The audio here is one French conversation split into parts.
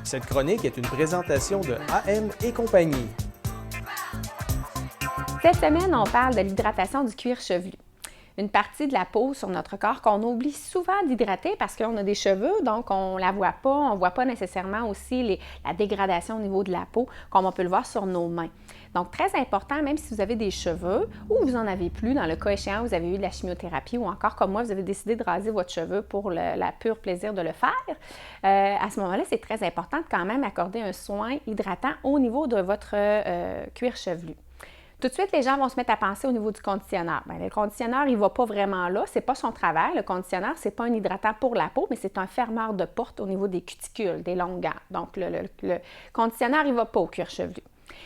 Cette chronique est une présentation de AM et compagnie. Cette semaine, on parle de l'hydratation du cuir chevelu. Une partie de la peau sur notre corps qu'on oublie souvent d'hydrater parce qu'on a des cheveux, donc on ne la voit pas. On ne voit pas nécessairement aussi la dégradation au niveau de la peau, comme on peut le voir sur nos mains. Donc, très important, même si vous avez des cheveux ou vous n'en avez plus, dans le cas échéant, vous avez eu de la chimiothérapie ou encore, comme moi, vous avez décidé de raser votre cheveu pour le pur plaisir de le faire. À ce moment-là, c'est très important de quand même accorder un soin hydratant au niveau de votre cuir chevelu. Tout de suite, les gens vont se mettre à penser au niveau du conditionneur. Bien, le conditionneur, il ne va pas vraiment là. Ce n'est pas son travail. Le conditionneur, ce n'est pas un hydratant pour la peau, mais c'est un fermeur de porte au niveau des cuticules, des longueurs. Donc, le conditionneur, il ne va pas au cuir chevelu.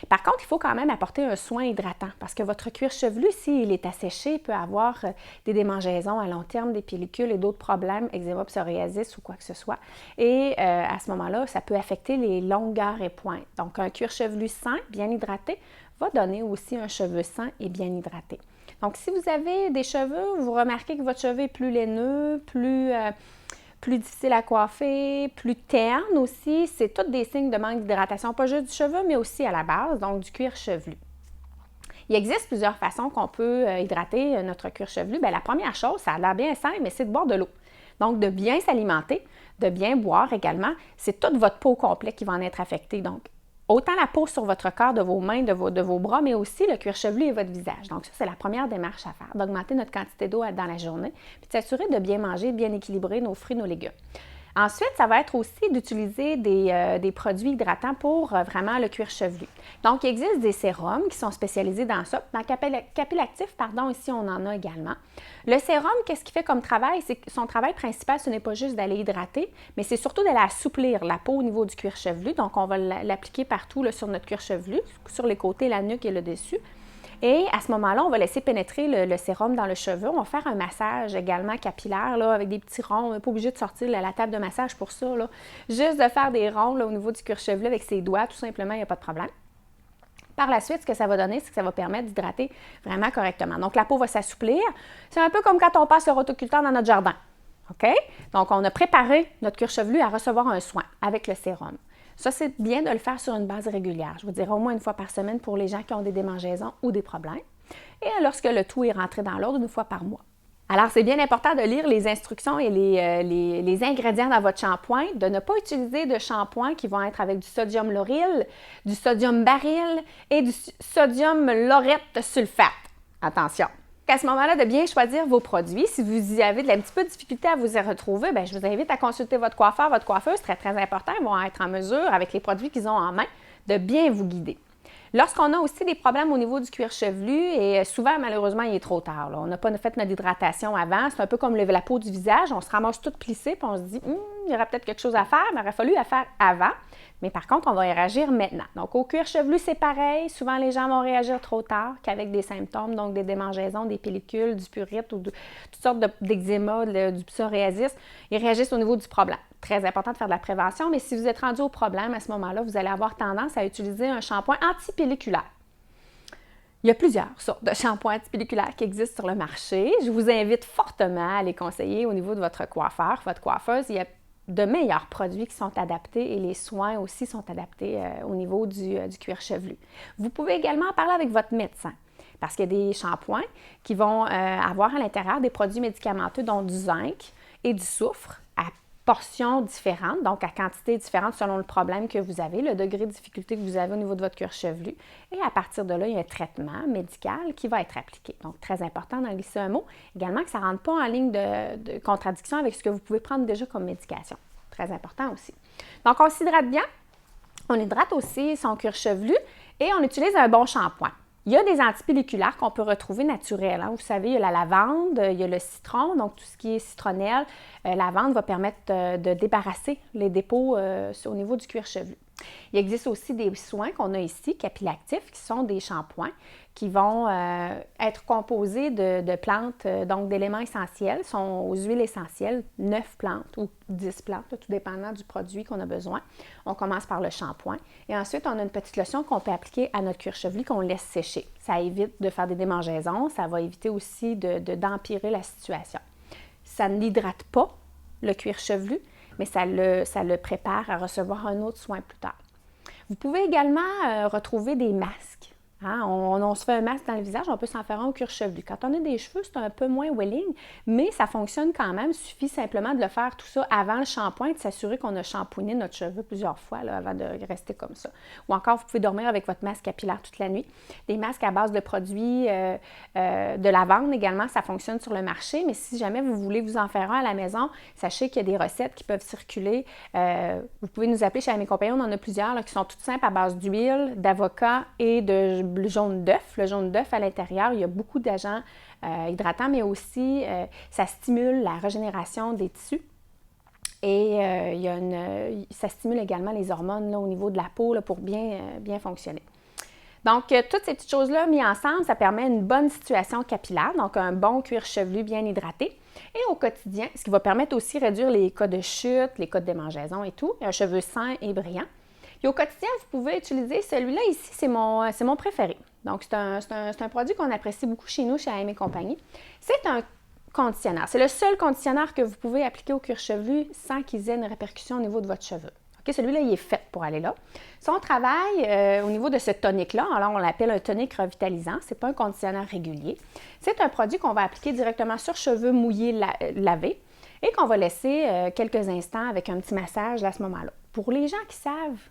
Par contre, il faut quand même apporter un soin hydratant parce que votre cuir chevelu, s'il est asséché, il peut avoir des démangeaisons à long terme, des pellicules et d'autres problèmes, eczéma, psoriasis ou quoi que ce soit. Et à ce moment-là, ça peut affecter les longueurs et pointes. Donc, un cuir chevelu sain, bien hydraté, va donner aussi un cheveu sain et bien hydraté. Donc, si vous avez des cheveux, vous remarquez que votre cheveu est plus laineux, plus difficile à coiffer, plus terne aussi, c'est tous des signes de manque d'hydratation, pas juste du cheveu, mais aussi à la base, donc du cuir chevelu. Il existe plusieurs façons qu'on peut hydrater notre cuir chevelu. Bien, la première chose, ça a l'air bien simple, mais c'est de boire de l'eau. Donc, de bien s'alimenter, de bien boire également. C'est toute votre peau complète qui va en être affectée. Donc, autant la peau sur votre corps, de vos mains, de vos bras, mais aussi le cuir chevelu et votre visage. Donc ça, c'est la première démarche à faire, d'augmenter notre quantité d'eau dans la journée, puis de s'assurer de bien manger, de bien équilibrer nos fruits, nos légumes. Ensuite, ça va être aussi d'utiliser des produits hydratants pour vraiment le cuir chevelu. Donc, il existe des sérums qui sont spécialisés dans ça. Dans Capilactif, ici, on en a également. Le sérum, qu'est-ce qu'il fait comme travail? C'est que son travail principal, ce n'est pas juste d'aller hydrater, mais c'est surtout d'aller assouplir la peau au niveau du cuir chevelu. Donc, on va l'appliquer partout là, sur notre cuir chevelu, sur les côtés, la nuque et le dessus. Et à ce moment-là, on va laisser pénétrer le sérum dans le cheveu. On va faire un massage également capillaire là, avec des petits ronds. On n'est pas obligé de sortir la table de massage pour ça. Là. Juste de faire des ronds là, au niveau du cuir chevelu avec ses doigts, tout simplement, il n'y a pas de problème. Par la suite, ce que ça va donner, c'est que ça va permettre d'hydrater vraiment correctement. Donc, la peau va s'assouplir. C'est un peu comme quand on passe le rotoculteur dans notre jardin. OK? Donc, on a préparé notre cuir chevelu à recevoir un soin avec le sérum. Ça, c'est bien de le faire sur une base régulière. Je vous dirais au moins une fois par semaine pour les gens qui ont des démangeaisons ou des problèmes. Et lorsque le tout est rentré dans l'ordre, une fois par mois. Alors, c'est bien important de lire les instructions et les ingrédients dans votre shampoing, de ne pas utiliser de shampoing qui vont être avec du sodium lauryl, du sodium baryl et du sodium laurette sulfate. Attention! À ce moment-là, de bien choisir vos produits. Si vous y avez un petit peu de difficulté à vous y retrouver, bien, je vous invite à consulter votre coiffeur, votre coiffeuse. C'est très, très important. Ils vont être en mesure, avec les produits qu'ils ont en main, de bien vous guider. Lorsqu'on a aussi des problèmes au niveau du cuir chevelu, et souvent, malheureusement, il est trop tard. Là. On n'a pas fait notre hydratation avant. C'est un peu comme la peau du visage. On se ramasse toute plissée, puis on se dit, il y aurait peut-être quelque chose à faire, mais il aurait fallu la faire avant. Mais par contre, on va y réagir maintenant. Donc, au cuir chevelu, c'est pareil. Souvent, les gens vont réagir trop tard qu'avec des symptômes, donc des démangeaisons, des pellicules, du purite ou toutes sortes d'eczéma, du psoriasis. Ils réagissent au niveau du problème. Très important de faire de la prévention, mais si vous êtes rendu au problème, à ce moment-là, vous allez avoir tendance à utiliser un shampoing antipelliculaire. Il y a plusieurs sortes de shampoings antipelliculaires qui existent sur le marché. Je vous invite fortement à les conseiller au niveau de votre coiffeur, votre coiffeuse. Il y a de meilleurs produits qui sont adaptés et les soins aussi sont adaptés au niveau du cuir chevelu. Vous pouvez également en parler avec votre médecin parce qu'il y a des shampoings qui vont avoir à l'intérieur des produits médicamenteux dont du zinc et du soufre à portions différentes, donc à quantité différente selon le problème que vous avez, le degré de difficulté que vous avez au niveau de votre cuir chevelu. Et à partir de là, il y a un traitement médical qui va être appliqué. Donc, très important d'en glisser un mot. Également que ça ne rentre pas en ligne de contradiction avec ce que vous pouvez prendre déjà comme médication. Très important aussi. Donc, on s'hydrate bien. On hydrate aussi son cuir chevelu et on utilise un bon shampoing. Il y a des antipelliculaires qu'on peut retrouver naturels. Hein. Vous savez, il y a la lavande, il y a le citron, donc tout ce qui est citronnelle. Lavande va permettre de débarrasser les dépôts au niveau du cuir chevelu. Il existe aussi des soins qu'on a ici, Capilactif, qui sont des shampoings qui vont être composés de plantes, donc d'éléments essentiels, sont aux huiles essentielles, 9 plantes ou 10 plantes, tout dépendant du produit qu'on a besoin. On commence par le shampoing et ensuite on a une petite lotion qu'on peut appliquer à notre cuir chevelu qu'on laisse sécher. Ça évite de faire des démangeaisons, ça va éviter aussi d'empirer la situation. Ça ne l'hydrate pas, le cuir chevelu, mais ça le prépare à recevoir un autre soin plus tard. Vous pouvez également retrouver des masques. Hein? On se fait un masque dans le visage, on peut s'en faire un au cuir chevelu. Quand on a des cheveux, c'est un peu moins welling, mais ça fonctionne quand même. Il suffit simplement de le faire tout ça avant le shampoing, de s'assurer qu'on a shampooiné notre cheveu plusieurs fois là, avant de rester comme ça. Ou encore, vous pouvez dormir avec votre masque capillaire toute la nuit. Des masques à base de produits de lavande également, ça fonctionne sur le marché, mais si jamais vous voulez vous en faire un à la maison, sachez qu'il y a des recettes qui peuvent circuler. Vous pouvez nous appeler chez Amis Compagnons, on en a plusieurs là, qui sont toutes simples à base d'huile, d'avocat et de le jaune d'œuf. Le jaune d'œuf, à l'intérieur, il y a beaucoup d'agents hydratants, mais aussi ça stimule la régénération des tissus. Et ça stimule également les hormones là, au niveau de la peau là, pour bien fonctionner. Donc, toutes ces petites choses-là mises ensemble, ça permet une bonne situation capillaire, donc un bon cuir chevelu bien hydraté. Et au quotidien, ce qui va permettre aussi de réduire les cas de chute, les cas de démangeaison et tout, un cheveu sain et brillant. Puis au quotidien, vous pouvez utiliser celui-là ici, c'est mon préféré. Donc, c'est un produit qu'on apprécie beaucoup chez nous, chez A&M & compagnie. C'est un conditionneur. C'est le seul conditionneur que vous pouvez appliquer au cuir chevelu sans qu'il ait une répercussion au niveau de votre cheveu. Okay, celui-là, il est fait pour aller là. Son travail au niveau de ce tonique-là, alors on l'appelle un tonique revitalisant, ce n'est pas un conditionneur régulier. C'est un produit qu'on va appliquer directement sur cheveux mouillés, lavés, et qu'on va laisser quelques instants avec un petit massage à ce moment-là. Pour les gens qui savent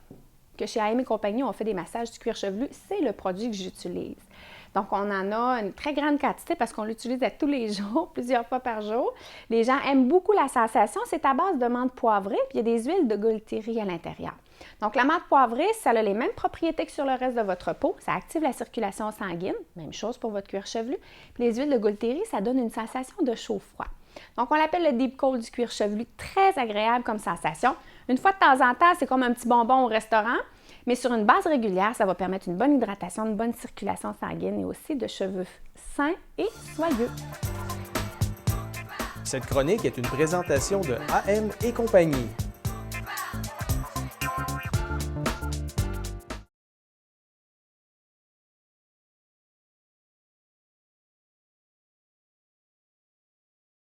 que chez A&M & compagnie, on fait des massages du cuir chevelu, c'est le produit que j'utilise. Donc, on en a une très grande quantité parce qu'on l'utilise à tous les jours, plusieurs fois par jour. Les gens aiment beaucoup la sensation. C'est à base de menthe poivrée, puis il y a des huiles de Gualtéry à l'intérieur. Donc, la menthe poivrée, ça a les mêmes propriétés que sur le reste de votre peau. Ça active la circulation sanguine. Même chose pour votre cuir chevelu. Puis les huiles de Gualtéry, ça donne une sensation de chaud-froid. Donc, on l'appelle le Deep Cold du cuir chevelu. Très agréable comme sensation. Une fois de temps en temps, c'est comme un petit bonbon au restaurant. Mais sur une base régulière, ça va permettre une bonne hydratation, une bonne circulation sanguine et aussi de cheveux sains et soyeux. Cette chronique est une présentation de A&M & compagnie.